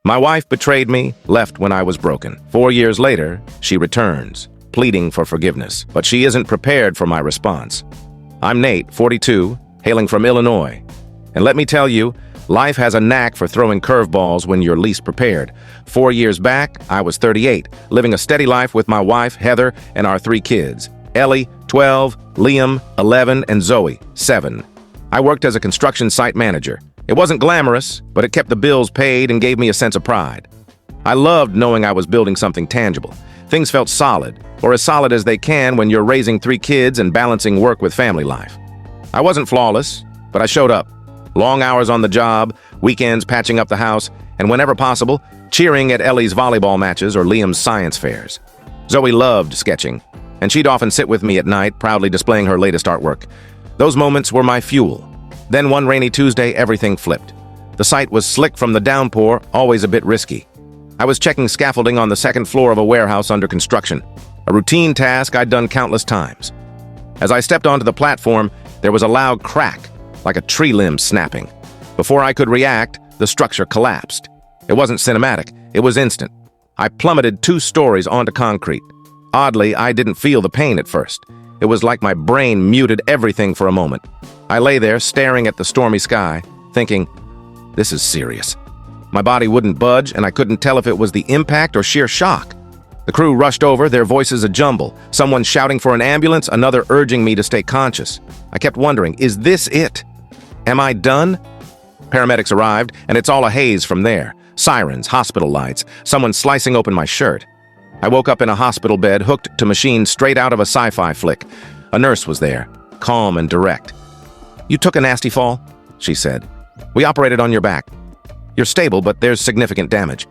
My wife betrayed me, left when I was broken. 4 years later, she returns, pleading for forgiveness, but she isn't prepared for my response. I'm Nate, 42, hailing from Illinois. And let me tell you, life has a knack for throwing curveballs when you're least prepared. 4 years back, I was 38, living a steady life with my wife, Heather, and our 3 kids. Ellie, 12, Liam, 11, and Zoe, 7. I worked as a construction site manager. It wasn't glamorous, but it kept the bills paid and gave me a sense of pride. I loved knowing I was building something tangible. Things felt solid, or as solid as they can when you're raising 3 kids and balancing work with family life. I wasn't flawless, but I showed up. Long hours on the job, weekends patching up the house, and whenever possible, cheering at Ellie's volleyball matches or Liam's science fairs. Zoe loved sketching, and she'd often sit with me at night, proudly displaying her latest artwork. Those moments were my fuel. Then one rainy Tuesday, everything flipped. The site was slick from the downpour, always a bit risky. I was checking scaffolding on the 2nd floor of a warehouse under construction, a routine task I'd done countless times. As I stepped onto the platform, there was a loud crack, like a tree limb snapping. Before I could react, the structure collapsed. It wasn't cinematic, it was instant. I plummeted 2 stories onto concrete. Oddly, I didn't feel the pain at first. It was like my brain muted everything for a moment. I lay there, staring at the stormy sky, thinking, this is serious. My body wouldn't budge, and I couldn't tell if it was the impact or sheer shock. The crew rushed over, their voices a jumble, someone shouting for an ambulance, another urging me to stay conscious. I kept wondering, is this it? Am I done? Paramedics arrived, and it's all a haze from there. Sirens, hospital lights, someone slicing open my shirt. I woke up in a hospital bed, hooked to machines straight out of a sci-fi flick. A nurse was there, calm and direct. "You took a nasty fall," she said. "We operated on your back. You're stable, but there's significant damage."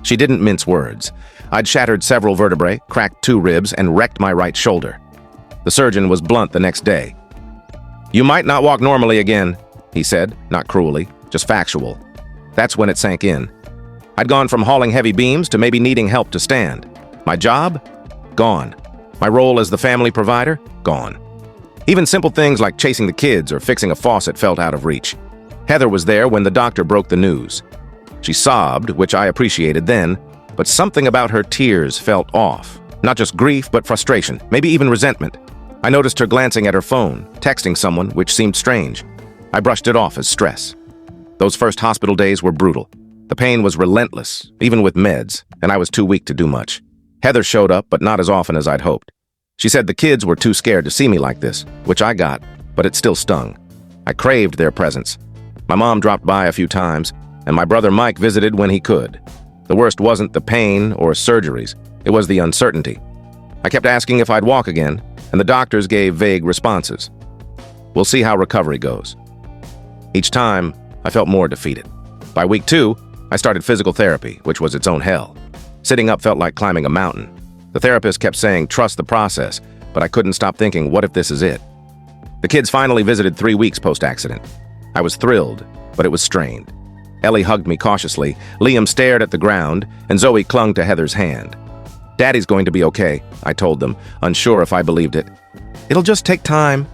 She didn't mince words. I'd shattered several vertebrae, cracked 2 ribs, and wrecked my right shoulder. The surgeon was blunt the next day. "You might not walk normally again," he said, not cruelly, just factual. That's when it sank in. I'd gone from hauling heavy beams to maybe needing help to stand. My job? Gone. My role as the family provider? Gone. Even simple things like chasing the kids or fixing a faucet felt out of reach. Heather was there when the doctor broke the news. She sobbed, which I appreciated then, but something about her tears felt off. Not just grief, but frustration, maybe even resentment. I noticed her glancing at her phone, texting someone, which seemed strange. I brushed it off as stress. Those first hospital days were brutal. The pain was relentless, even with meds, and I was too weak to do much. Heather showed up, but not as often as I'd hoped. She said the kids were too scared to see me like this, which I got, but it still stung. I craved their presence. My mom dropped by a few times, and my brother Mike visited when he could. The worst wasn't the pain or surgeries, it was the uncertainty. I kept asking if I'd walk again, and the doctors gave vague responses. We'll see how recovery goes. Each time, I felt more defeated. By week 2, I started physical therapy, which was its own hell. Sitting up felt like climbing a mountain. The therapist kept saying, trust the process, but I couldn't stop thinking, what if this is it? The kids finally visited 3 weeks post-accident. I was thrilled, but it was strained. Ellie hugged me cautiously, Liam stared at the ground, and Zoe clung to Heather's hand. Daddy's going to be okay, I told them, unsure if I believed it. It'll just take time.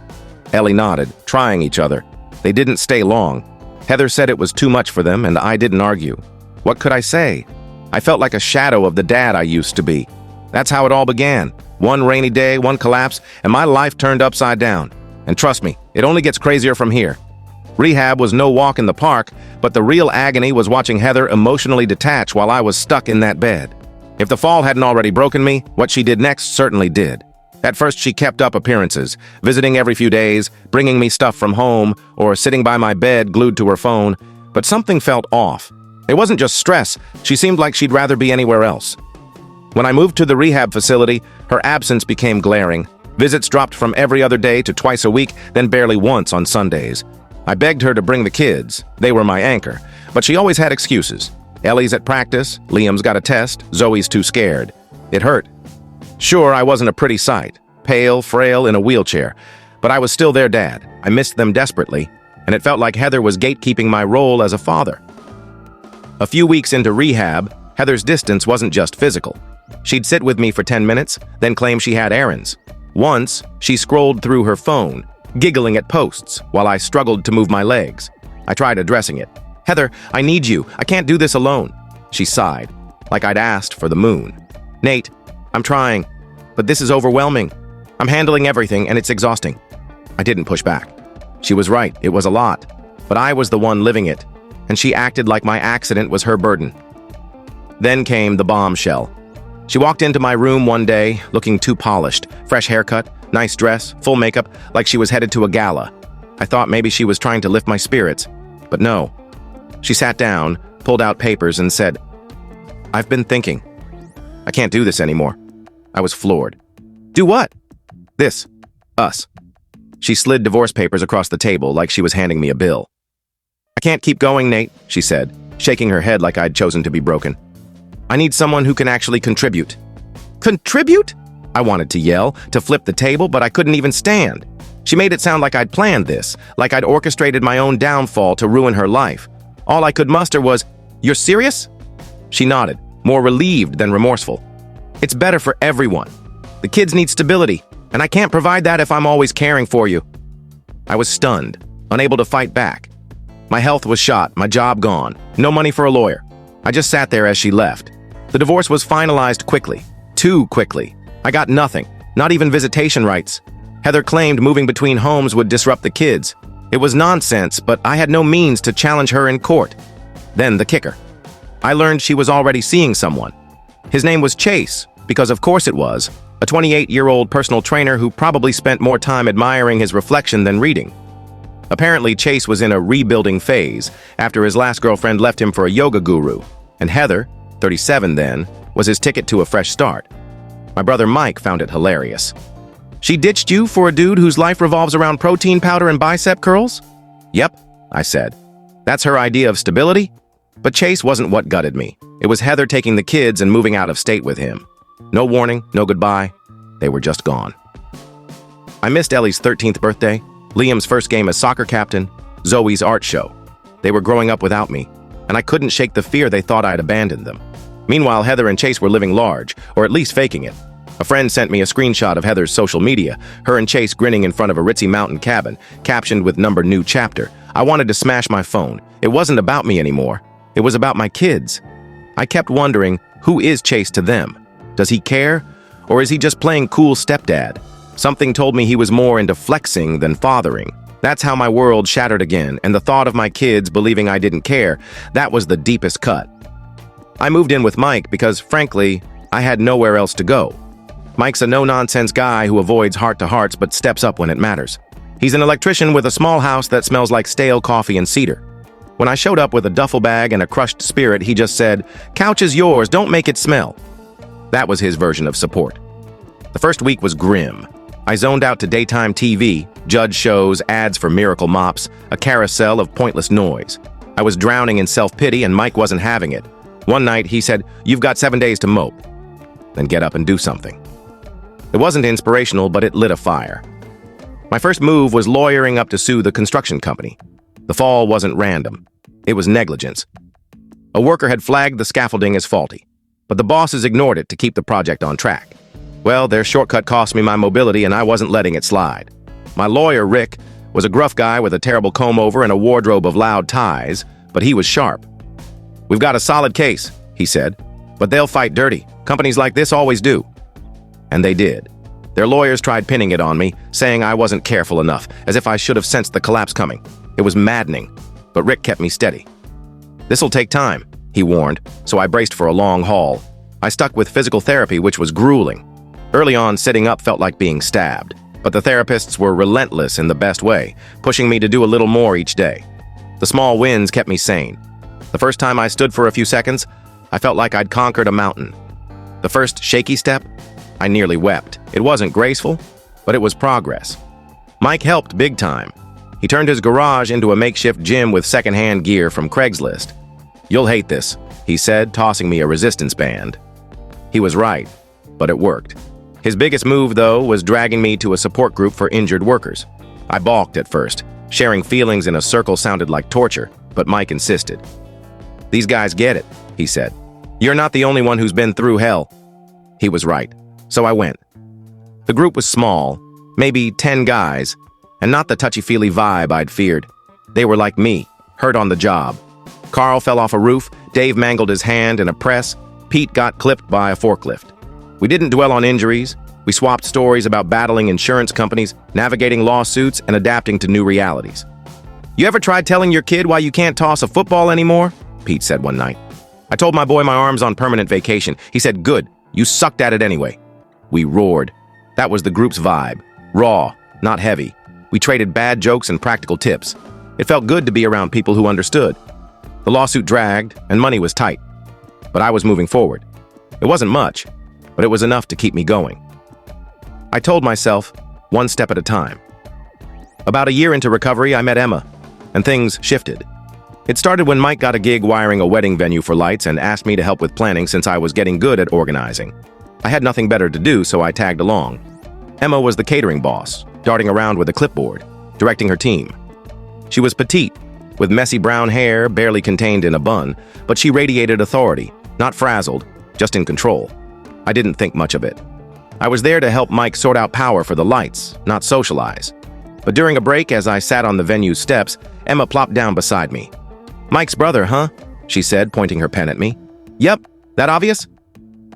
Ellie nodded, trying each other. They didn't stay long. Heather said it was too much for them, and I didn't argue. What could I say? I felt like a shadow of the dad I used to be. That's how it all began. One rainy day, one collapse, and my life turned upside down. And trust me, it only gets crazier from here. Rehab was no walk in the park, but the real agony was watching Heather emotionally detach while I was stuck in that bed. If the fall hadn't already broken me, what she did next certainly did. At first, she kept up appearances, visiting every few days, bringing me stuff from home, or sitting by my bed glued to her phone. But something felt off. It wasn't just stress, she seemed like she'd rather be anywhere else. When I moved to the rehab facility, her absence became glaring. Visits dropped from every other day to twice a week, then barely once on Sundays. I begged her to bring the kids. They were my anchor. But she always had excuses. Ellie's at practice, Liam's got a test, Zoe's too scared. It hurt. Sure, I wasn't a pretty sight, pale, frail, in a wheelchair, but I was still their dad. I missed them desperately, and it felt like Heather was gatekeeping my role as a father. A few weeks into rehab, Heather's distance wasn't just physical. She'd sit with me for 10 minutes, then claim she had errands. Once, she scrolled through her phone, giggling at posts while I struggled to move my legs. I tried addressing it. "Heather, I need you. I can't do this alone." She sighed, like I'd asked for the moon. "Nate, I'm trying, but this is overwhelming. I'm handling everything and it's exhausting." I didn't push back. She was right, it was a lot, but I was the one living it, and she acted like my accident was her burden. Then came the bombshell. She walked into my room one day, looking too polished, fresh haircut, nice dress, full makeup, like she was headed to a gala. I thought maybe she was trying to lift my spirits, but no. She sat down, pulled out papers, and said, "I've been thinking. I can't do this anymore." I was floored. "Do what?" "This. Us." She slid divorce papers across the table like she was handing me a bill. "I can't keep going, Nate," she said, shaking her head like I'd chosen to be broken. "I need someone who can actually contribute." "Contribute?" I wanted to yell, to flip the table, but I couldn't even stand. She made it sound like I'd planned this, like I'd orchestrated my own downfall to ruin her life. All I could muster was, "You're serious?" She nodded, more relieved than remorseful. "It's better for everyone. The kids need stability, and I can't provide that if I'm always caring for you." I was stunned, unable to fight back. My health was shot, my job gone, no money for a lawyer. I just sat there as she left. The divorce was finalized quickly, too quickly. I got nothing, not even visitation rights. Heather claimed moving between homes would disrupt the kids. It was nonsense, but I had no means to challenge her in court. Then the kicker. I learned she was already seeing someone. His name was Chase, because of course it was, a 28-year-old personal trainer who probably spent more time admiring his reflection than reading. Apparently, Chase was in a rebuilding phase after his last girlfriend left him for a yoga guru, and Heather, 37 then, was his ticket to a fresh start. My brother Mike found it hilarious. "She ditched you for a dude whose life revolves around protein powder and bicep curls?" "Yep," I said. "That's her idea of stability?" But Chase wasn't what gutted me. It was Heather taking the kids and moving out of state with him. No warning, no goodbye. They were just gone. I missed Ellie's 13th birthday, Liam's first game as soccer captain, Zoe's art show. They were growing up without me, and I couldn't shake the fear they thought I'd abandoned them. Meanwhile, Heather and Chase were living large, or at least faking it. A friend sent me a screenshot of Heather's social media, her and Chase grinning in front of a ritzy mountain cabin, captioned with number new chapter. I wanted to smash my phone. It wasn't about me anymore. It was about my kids. I kept wondering, who is Chase to them? Does he care? Or is he just playing cool stepdad? Something told me he was more into flexing than fathering. That's how my world shattered again, and the thought of my kids believing I didn't care, that was the deepest cut. I moved in with Mike because, frankly, I had nowhere else to go. Mike's a no-nonsense guy who avoids heart-to-hearts but steps up when it matters. He's an electrician with a small house that smells like stale coffee and cedar. When I showed up with a duffel bag and a crushed spirit, he just said, "Couch is yours, don't make it smell." That was his version of support. The first week was grim. I zoned out to daytime TV, judge shows, ads for miracle mops, a carousel of pointless noise. I was drowning in self-pity and Mike wasn't having it. One night, he said, "You've got 7 days to mope. Then get up and do something." It wasn't inspirational, but it lit a fire. My first move was lawyering up to sue the construction company. The fall wasn't random. It was negligence. A worker had flagged the scaffolding as faulty, but the bosses ignored it to keep the project on track. Well, their shortcut cost me my mobility, and I wasn't letting it slide. My lawyer, Rick, was a gruff guy with a terrible comb-over and a wardrobe of loud ties, but he was sharp. "We've got a solid case," he said, "but they'll fight dirty. Companies like this always do." And they did. Their lawyers tried pinning it on me, saying I wasn't careful enough, as if I should have sensed the collapse coming. It was maddening, but Rick kept me steady. "This'll take time," he warned, so I braced for a long haul. I stuck with physical therapy, which was grueling. Early on, sitting up felt like being stabbed, but the therapists were relentless in the best way, pushing me to do a little more each day. The small wins kept me sane. The first time I stood for a few seconds, I felt like I'd conquered a mountain. The first shaky step, I nearly wept. It wasn't graceful, but it was progress. Mike helped big time. He turned his garage into a makeshift gym with secondhand gear from Craigslist. "You'll hate this," he said, tossing me a resistance band. He was right, but it worked. His biggest move, though, was dragging me to a support group for injured workers. I balked at first. Sharing feelings in a circle sounded like torture, but Mike insisted. "These guys get it," he said. "You're not the only one who's been through hell." He was right, so I went. The group was small, maybe 10 guys, and not the touchy-feely vibe I'd feared. They were like me, hurt on the job. Carl fell off a roof, Dave mangled his hand in a press, Pete got clipped by a forklift. We didn't dwell on injuries. We swapped stories about battling insurance companies, navigating lawsuits, and adapting to new realities. "You ever tried telling your kid why you can't toss a football anymore?" Pete said one night. I told my boy my arm's on permanent vacation. He said, "Good, you sucked at it anyway." We roared. That was the group's vibe. Raw, not heavy. We traded bad jokes and practical tips. It felt good to be around people who understood. The lawsuit dragged, and money was tight. But I was moving forward. It wasn't much, but it was enough to keep me going. I told myself, one step at a time. About a year into recovery, I met Emma, and things shifted. It started when Mike got a gig wiring a wedding venue for lights and asked me to help with planning since I was getting good at organizing. I had nothing better to do, so I tagged along. Emma was the catering boss, darting around with a clipboard, directing her team. She was petite, with messy brown hair barely contained in a bun, but she radiated authority, not frazzled, just in control. I didn't think much of it. I was there to help Mike sort out power for the lights, not socialize. But during a break, as I sat on the venue's steps, Emma plopped down beside me. "Mike's brother, huh?" she said, pointing her pen at me. "Yep, that obvious?"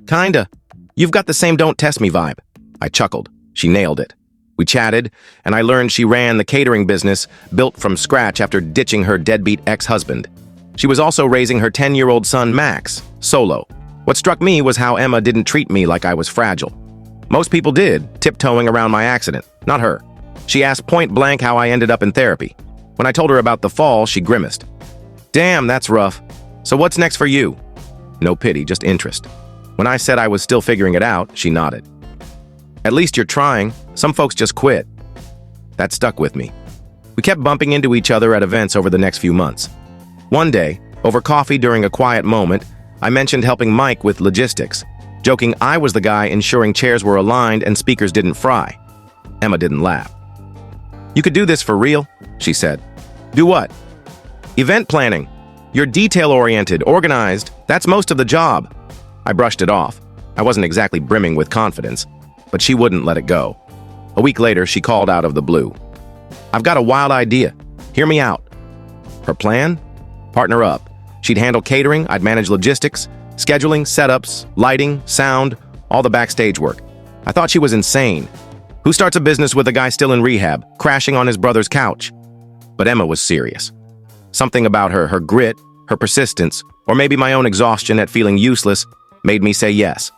"Kinda. You've got the same don't test me vibe." I chuckled. She nailed it. We chatted, and I learned she ran the catering business, built from scratch after ditching her deadbeat ex-husband. She was also raising her 10-year-old son, Max, solo. What struck me was how Emma didn't treat me like I was fragile. Most people did, tiptoeing around my accident, not her. She asked point blank how I ended up in therapy. When I told her about the fall, she grimaced. "Damn, that's rough. So what's next for you?" No pity, just interest. When I said I was still figuring it out, she nodded. "At least you're trying. Some folks just quit." That stuck with me. We kept bumping into each other at events over the next few months. One day, over coffee during a quiet moment, I mentioned helping Mike with logistics, joking I was the guy ensuring chairs were aligned and speakers didn't fry. Emma didn't laugh. "You could do this for real," she said. "Do what?" "Event planning. You're detail-oriented, organized. That's most of the job." I brushed it off. I wasn't exactly brimming with confidence, but she wouldn't let it go. A week later, she called out of the blue. "I've got a wild idea. Hear me out." Her plan? Partner up. She'd handle catering, I'd manage logistics, scheduling, setups, lighting, sound, all the backstage work. I thought she was insane. Who starts a business with a guy still in rehab, crashing on his brother's couch? But Emma was serious. Something about her grit, her persistence, or maybe my own exhaustion at feeling useless, made me say yes.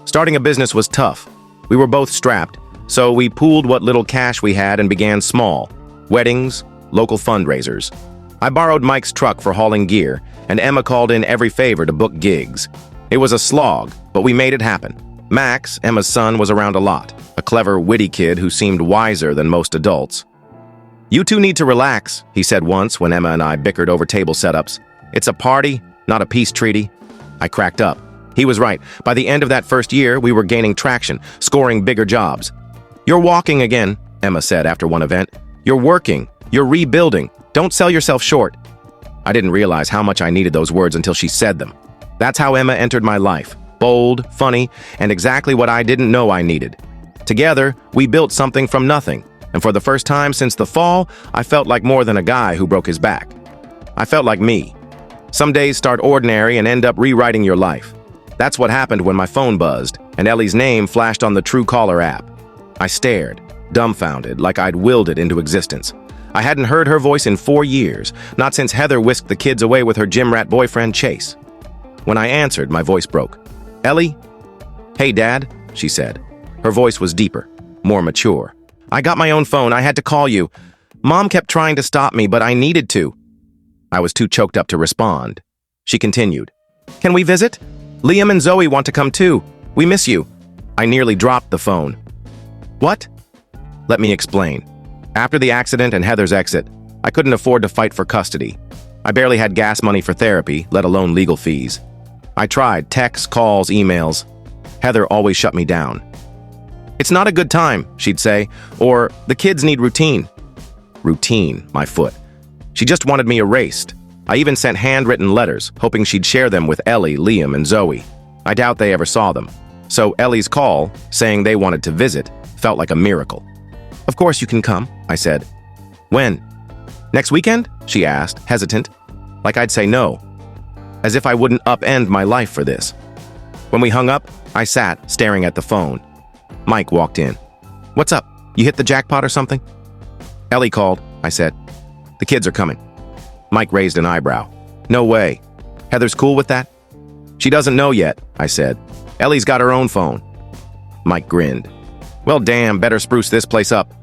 Starting a business was tough. We were both strapped, so we pooled what little cash we had and began small. Weddings, local fundraisers. I borrowed Mike's truck for hauling gear, and Emma called in every favor to book gigs. It was a slog, but we made it happen. Max, Emma's son, was around a lot, a clever, witty kid who seemed wiser than most adults. "You two need to relax," he said once when Emma and I bickered over table setups. "It's a party, not a peace treaty." I cracked up. He was right. By the end of that first year, we were gaining traction, scoring bigger jobs. "You're walking again," Emma said after one event. "You're working. You're rebuilding. Don't sell yourself short." I didn't realize how much I needed those words until she said them. That's how Emma entered my life. Bold, funny, and exactly what I didn't know I needed. Together, we built something from nothing, and for the first time since the fall, I felt like more than a guy who broke his back. I felt like me. Some days start ordinary and end up rewriting your life. That's what happened when my phone buzzed, and Ellie's name flashed on the Truecaller app. I stared, dumbfounded, like I'd willed it into existence. I hadn't heard her voice in 4 years, not since Heather whisked the kids away with her gym rat boyfriend, Chase. When I answered, my voice broke. "Ellie?" "Hey, Dad," she said. Her voice was deeper, more mature. "I got my own phone. I had to call you. Mom kept trying to stop me, but I needed to." I was too choked up to respond. She continued. "Can we visit? Liam and Zoe want to come too. We miss you." I nearly dropped the phone. "What?" "Let me explain. After the accident and Heather's exit, I couldn't afford to fight for custody. I barely had gas money for therapy, let alone legal fees. I tried texts, calls, emails. Heather always shut me down. "It's not a good time," she'd say, or "the kids need routine." Routine, my foot. She just wanted me erased. I even sent handwritten letters, hoping she'd share them with Ellie, Liam, and Zoe. I doubt they ever saw them. So Ellie's call, saying they wanted to visit, felt like a miracle. "Of course you can come," I said. "When?" "Next weekend?" she asked, hesitant. like I'd say no, as if I wouldn't upend my life for this. When we hung up, I sat, staring at the phone. Mike walked in. "What's up? You hit the jackpot or something?" "Ellie called," I said. "The kids are coming." Mike raised an eyebrow. "No way. Heather's cool with that?" "She doesn't know yet," I said. "Ellie's got her own phone." Mike grinned. "Well, damn, better spruce this place up."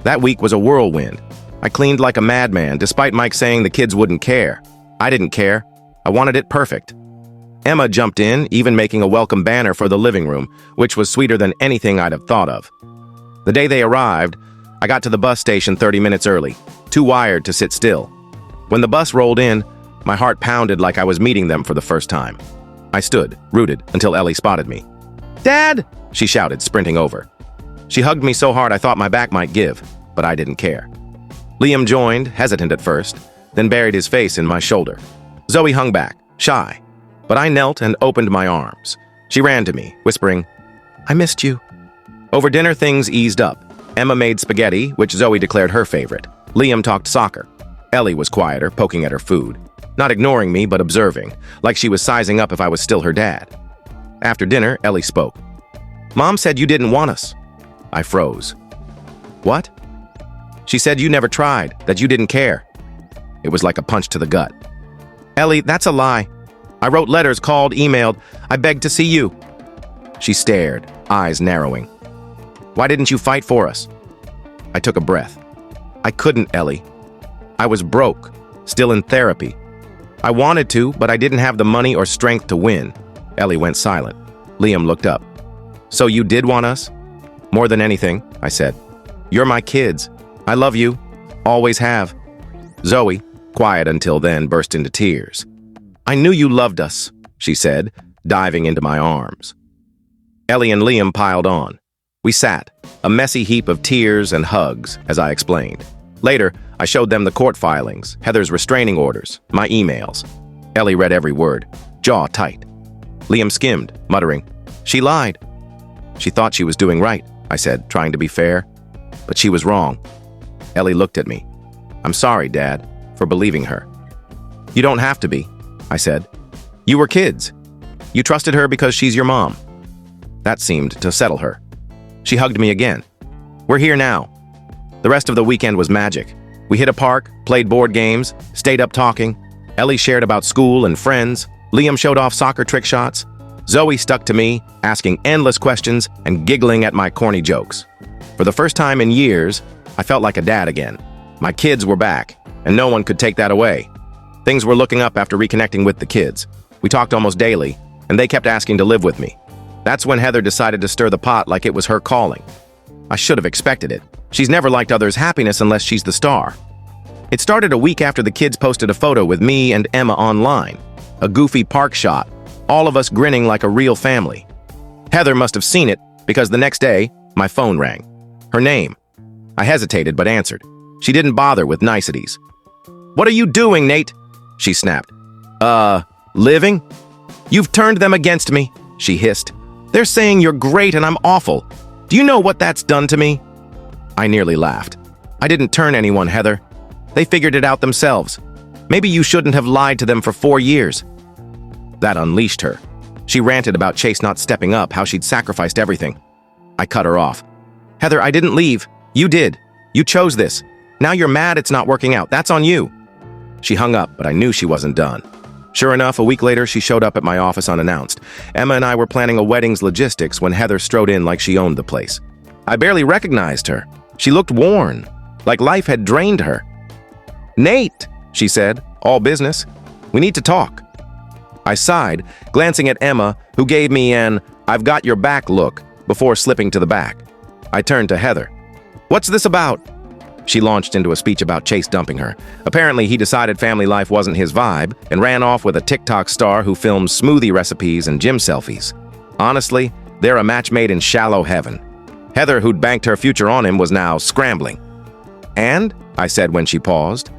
That week was a whirlwind. I cleaned like a madman, despite Mike saying the kids wouldn't care. I didn't care. I wanted it perfect. Emma jumped in, even making a welcome banner for the living room, which was sweeter than anything I'd have thought of. The day they arrived, I got to the bus station 30 minutes early, too wired to sit still. When the bus rolled in, my heart pounded like I was meeting them for the first time. I stood, rooted, until Ellie spotted me. "Dad!" she shouted, sprinting over. She hugged me so hard I thought my back might give, but I didn't care. Liam joined, hesitant at first, then buried his face in my shoulder. Zoe hung back, shy, but I knelt and opened my arms. She ran to me, whispering, "I missed you." Over dinner, things eased up. Emma made spaghetti, which Zoe declared her favorite. Liam talked soccer. Ellie was quieter, poking at her food. Not ignoring me, but observing, like she was sizing up if I was still her dad. After dinner, Ellie spoke. "Mom said you didn't want us." I froze. "What?" "She said you never tried, that you didn't care." It was like a punch to the gut. "Ellie, that's a lie. I wrote letters, called, emailed. I begged to see you." She stared, eyes narrowing. "Why didn't you fight for us?" I took a breath. I couldn't, Ellie. I was broke, still in therapy. I wanted to, but I didn't have the money or strength to win. Ellie went silent. Liam looked up. "So you did want us?" "More than anything," I said. "You're my kids. I love you. Always have." Zoe, quiet until then, burst into tears. "I knew you loved us," she said, diving into my arms. Ellie and Liam piled on. We sat, a messy heap of tears and hugs, as I explained. Later, I showed them the court filings, Heather's restraining orders, my emails. Ellie read every word, jaw tight. Liam skimmed, muttering, "She lied." "She thought she was doing right," I said, trying to be fair. But she was wrong. Ellie looked at me. "I'm sorry, Dad, for believing her." "You don't have to be," I said. "You were kids. You trusted her because she's your mom." That seemed to settle her. She hugged me again. "We're here now." The rest of the weekend was magic. We hit a park, played board games, stayed up talking. Ellie shared about school and friends. Liam showed off soccer trick shots. Zoe stuck to me, asking endless questions and giggling at my corny jokes. For the first time in years, I felt like a dad again. My kids were back, and no one could take that away. Things were looking up after reconnecting with the kids. We talked almost daily, and they kept asking to live with me. That's when Heather decided to stir the pot like it was her calling. I should have expected it. She's never liked others' happiness unless she's the star. It started a week after the kids posted a photo with me and Emma online. A goofy park shot, all of us grinning like a real family. Heather must have seen it, because the next day, my phone rang. Her name. I hesitated but answered. She didn't bother with niceties. "What are you doing, Nate?" she snapped. Living? "You've turned them against me," she hissed. "They're saying you're great and I'm awful. Do you know what that's done to me?" I nearly laughed. "I didn't turn anyone, Heather. They figured it out themselves. Maybe you shouldn't have lied to them for 4 years. That unleashed her. She ranted about Chase not stepping up, how she'd sacrificed everything. I cut her off. "Heather, I didn't leave. You did. You chose this. Now you're mad it's not working out. That's on you." She hung up, but I knew she wasn't done. Sure enough, a week later, she showed up at my office unannounced. Emma and I were planning a wedding's logistics when Heather strode in like she owned the place. I barely recognized her. She looked worn, like life had drained her. "Nate," she said, "all business. We need to talk." I sighed, glancing at Emma, who gave me an "I've got your back" look before slipping to the back. I turned to Heather. "What's this about?" She launched into a speech about Chase dumping her. Apparently, he decided family life wasn't his vibe and ran off with a TikTok star who filmed smoothie recipes and gym selfies. Honestly, they're a match made in shallow heaven. Heather, who'd banked her future on him, was now scrambling. "And?" I said when she paused.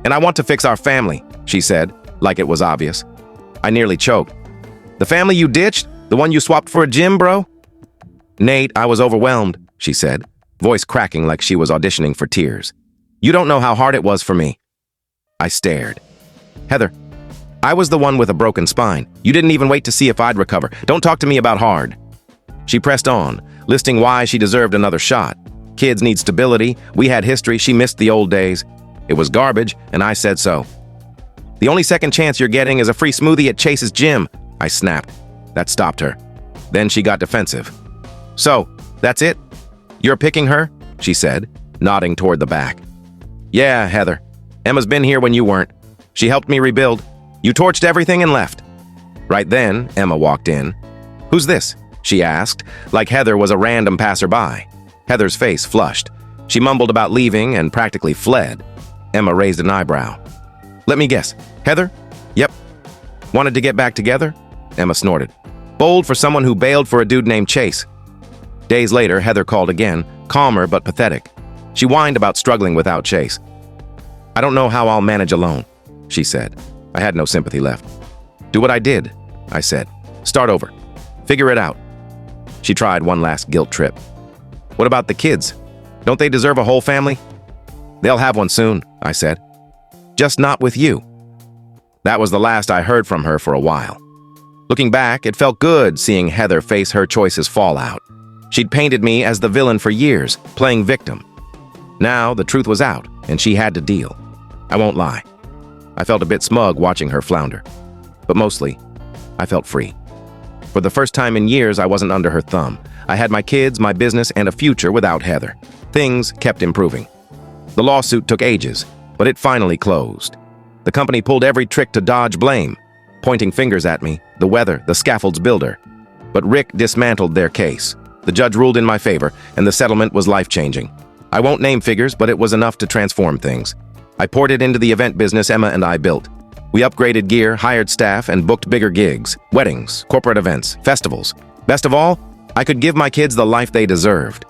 "And I want to fix our family," she said, like it was obvious. I nearly choked. "The family you ditched? The one you swapped for a gym, bro?" "Nate, I was overwhelmed," she said, voice cracking like she was auditioning for tears. "You don't know how hard it was for me." I stared. Heather, I was the one with a broken spine. You didn't even wait to see if I'd recover. Don't talk to me about hard. She pressed on, listing why she deserved another shot. Kids need stability. We had history. She missed the old days. It was garbage, and I said so. The only second chance you're getting is a free smoothie at Chase's gym, I snapped. That stopped her. Then she got defensive. So, that's it? You're picking her? She said, nodding toward the back. Yeah, Heather. Emma's been here when you weren't. She helped me rebuild. You torched everything and left. Right then, Emma walked in. Who's this? She asked, like Heather was a random passerby. Heather's face flushed. She mumbled about leaving and practically fled. Emma raised an eyebrow. Let me guess. Heather? Yep. Wanted to get back together? Emma snorted. Bold for someone who bailed for a dude named Chase. Days later, Heather called again, calmer but pathetic. She whined about struggling without Chase. I don't know how I'll manage alone, she said. I had no sympathy left. Do what I did, I said. Start over. Figure it out. She tried one last guilt trip. What about the kids? Don't they deserve a whole family? They'll have one soon, I said. Just not with you. That was the last I heard from her for a while. Looking back, it felt good seeing Heather face her choices fall out. She'd painted me as the villain for years, playing victim. Now, the truth was out, and she had to deal. I won't lie. I felt a bit smug watching her flounder. But mostly, I felt free. For the first time in years, I wasn't under her thumb. I had my kids, my business, and a future without Heather. Things kept improving. The lawsuit took ages, but it finally closed. The company pulled every trick to dodge blame, pointing fingers at me, the weather, the scaffold's builder. But Rick dismantled their case. The judge ruled in my favor, and the settlement was life-changing. I won't name figures, but it was enough to transform things. I poured it into the event business Emma and I built. We upgraded gear, hired staff, and booked bigger gigs, weddings, corporate events, festivals. Best of all, I could give my kids the life they deserved.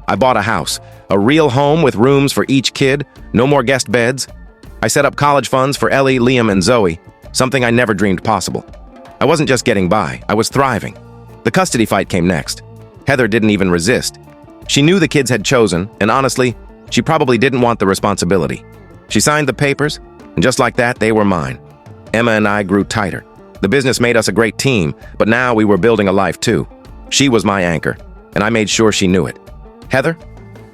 I bought a house, a real home with rooms for each kid, no more guest beds. I set up college funds for Ellie, Liam, and Zoe, something I never dreamed possible. I wasn't just getting by, I was thriving. The custody fight came next. Heather didn't even resist. She knew the kids had chosen, and honestly, she probably didn't want the responsibility. She signed the papers, and just like that, they were mine. Emma and I grew tighter. The business made us a great team, but now we were building a life too. She was my anchor, and I made sure she knew it. Heather?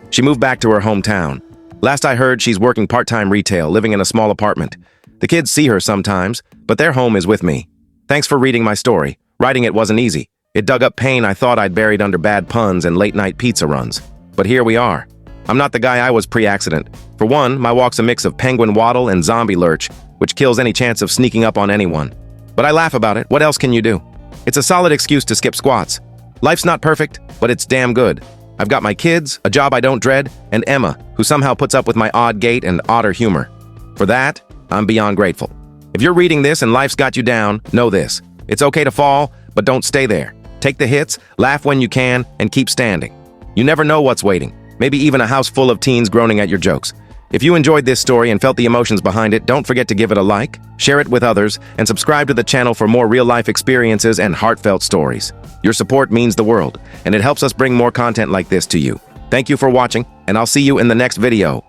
She moved back to her hometown. Last I heard, she's working part-time retail, living in a small apartment. The kids see her sometimes, but their home is with me. Thanks for reading my story. Writing it wasn't easy. It dug up pain I thought I'd buried under bad puns and late-night pizza runs. But here we are. I'm not the guy I was pre-accident. For one, my walk's a mix of penguin waddle and zombie lurch, which kills any chance of sneaking up on anyone. But I laugh about it. What else can you do? It's a solid excuse to skip squats. Life's not perfect, but it's damn good. I've got my kids, a job I don't dread, and Emma, who somehow puts up with my odd gait and odder humor. For that, I'm beyond grateful. If you're reading this and life's got you down, know this. It's okay to fall, but don't stay there. Take the hits, laugh when you can, and keep standing. You never know what's waiting. Maybe even a house full of teens groaning at your jokes. If you enjoyed this story and felt the emotions behind it, don't forget to give it a like, share it with others, and subscribe to the channel for more real-life experiences and heartfelt stories. Your support means the world, and it helps us bring more content like this to you. Thank you for watching, and I'll see you in the next video.